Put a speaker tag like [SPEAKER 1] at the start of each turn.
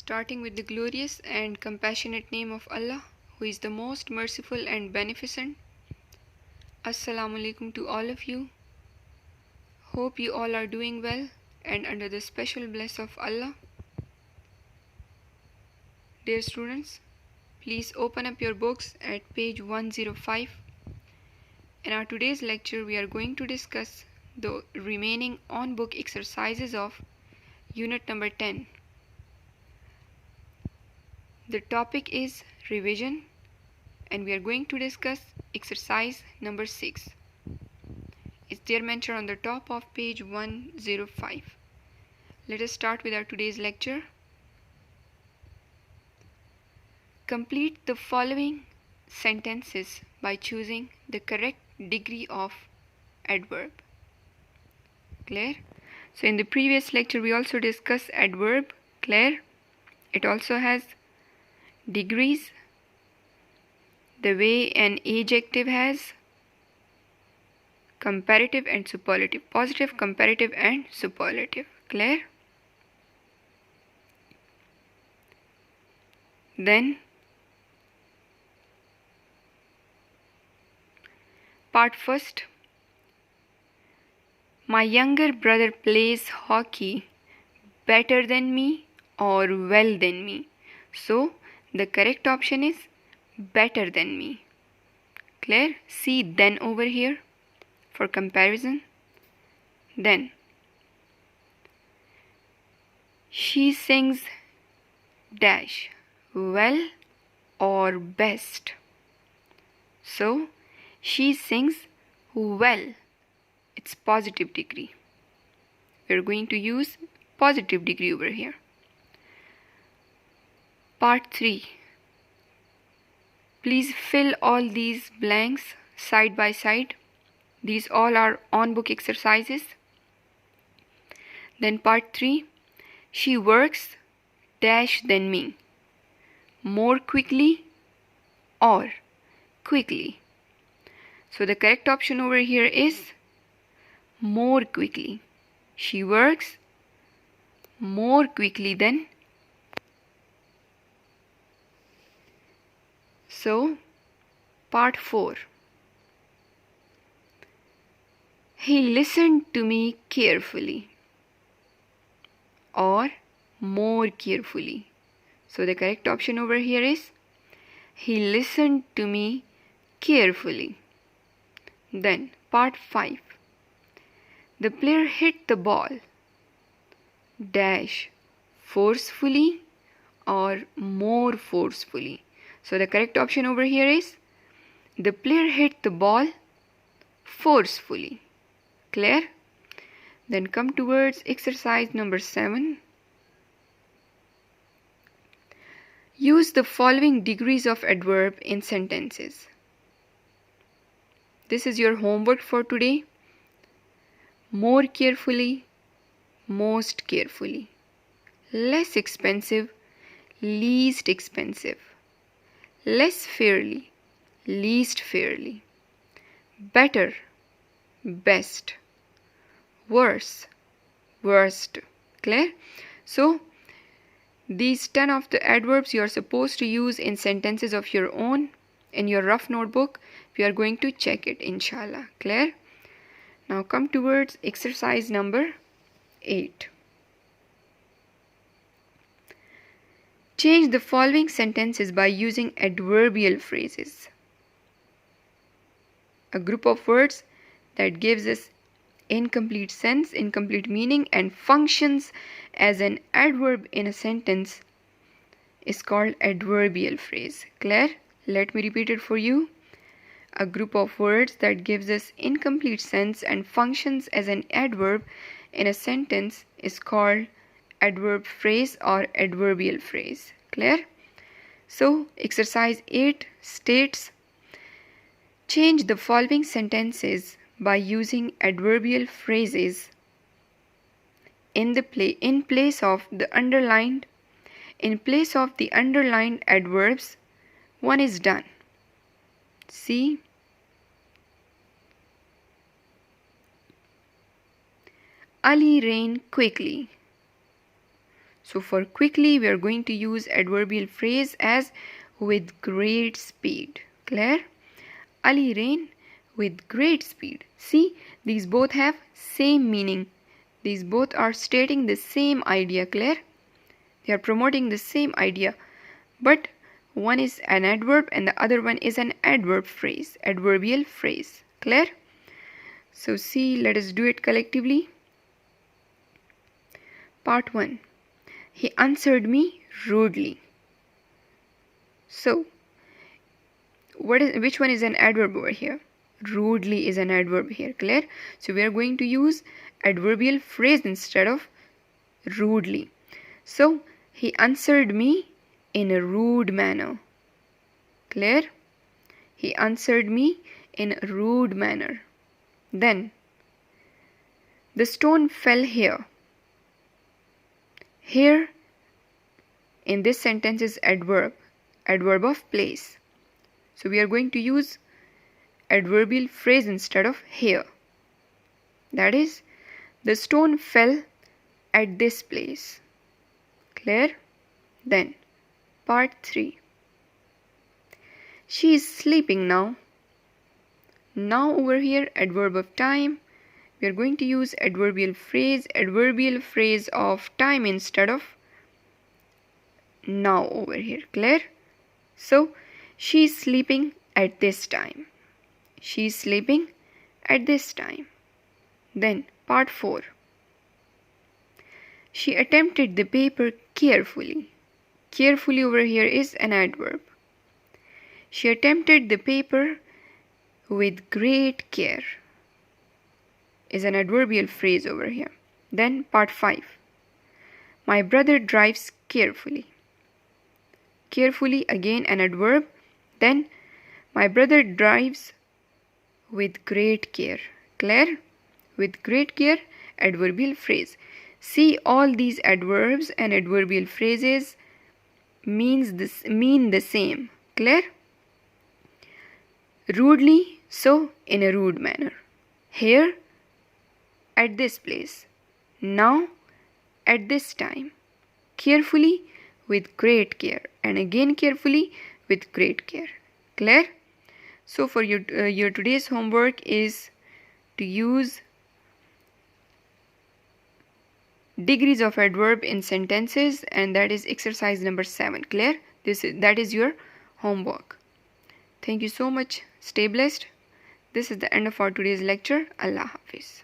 [SPEAKER 1] Starting with the glorious and compassionate name of Allah, who is the most merciful and beneficent. Assalamu alaikum to all of you. Hope you all are doing well and under the special bless of Allah. Dear students, please open up your books at page 105. In our today's lecture, we are going to discuss the remaining on-book exercises of unit number 10. The topic is revision, and we are going to discuss exercise number 6. It's there mentioned on the top of page 105. Let us start with our today's lecture. Complete the following sentences by choosing the correct degree of adverb. Clear? So in the previous lecture we also discussed adverb. Clear? It also has degrees, the way an adjective has comparative and superlative, positive, comparative and superlative. Clear? Then part first. My younger brother plays hockey better than me or well than me. So the correct option is better than me. Clear? See then over here for comparison. Then she sings dash well or best. So she sings well. It's positive degree. We're going to use positive degree over here. Part 3. Please fill all these blanks side by side. These all are on-book exercises. Then part 3. She works dash than me. More quickly or quickly. So the correct option over here is more quickly. She works more quickly than. So, part 4. He listened to me carefully or more carefully. So the correct option over here is he listened to me carefully. Then part 5. The player hit the ball dash forcefully or more forcefully. So the correct option over here is the player hit the ball forcefully. Clear? Then come towards exercise number 7. Use the following degrees of adverb in sentences. This is your homework for today. More carefully, most carefully. Less expensive, least expensive. Less fairly, least fairly. Better, best. Worse, worst. Clear? So, these 10 of the adverbs you are supposed to use in sentences of your own in your rough notebook. We are going to check it, inshallah. Clear? Now come towards exercise number 8. Change the following sentences by using adverbial phrases. A group of words that gives us incomplete sense, incomplete meaning, and functions as an adverb in a sentence is called adverbial phrase. Clear? Let me repeat it for you. A group of words that gives us incomplete sense and functions as an adverb in a sentence is called adverb phrase or adverbial phrase. Clear? So, exercise 8 states, change the following sentences by using adverbial phrases in place of the underlined adverbs. One is done. See? Ali ran quickly. So for quickly, we are going to use adverbial phrase as with great speed. Clear? Ali ran with great speed. See, these both have same meaning. These both are stating the same idea. Clear? They are promoting the same idea. But one is an adverb and the other one is an adverb phrase, adverbial phrase. Clear? So see, let us do it collectively. Part 1. He answered me rudely. So, which one is an adverb over here? Rudely is an adverb here. Clear? So we are going to use adverbial phrase instead of rudely. So he answered me in a rude manner. Clear? He answered me in a rude manner. Then the stone fell here. Here in this sentence is adverb of place. So we are going to use adverbial phrase instead of here. That is, the stone fell at this place. Clear? Then, part 3. She is sleeping now. Now over here, adverb of time. We are going to use adverbial phrase of time instead of now over here. Clear? So, she is sleeping at this time. She is sleeping at this time. Then, part 4. She attempted the paper carefully. Carefully over here is an adverb. She attempted the paper with great care is an adverbial phrase over here. Then, part 5. My brother drives carefully. Carefully, again an adverb. Then, my brother drives with great care. Clear? With great care, adverbial phrase. See, all these adverbs and adverbial phrases mean the same. Clear? Rudely, so in a rude manner. Here, at this place. Now, at this time. Carefully, with great care. And again carefully, with great care. Clear? So for your today's homework is to use degrees of adverb in sentences, and that is exercise number 7. Clear? That is your homework. Thank you so much. Stay blessed. This is the end of our today's lecture. Allah Hafiz.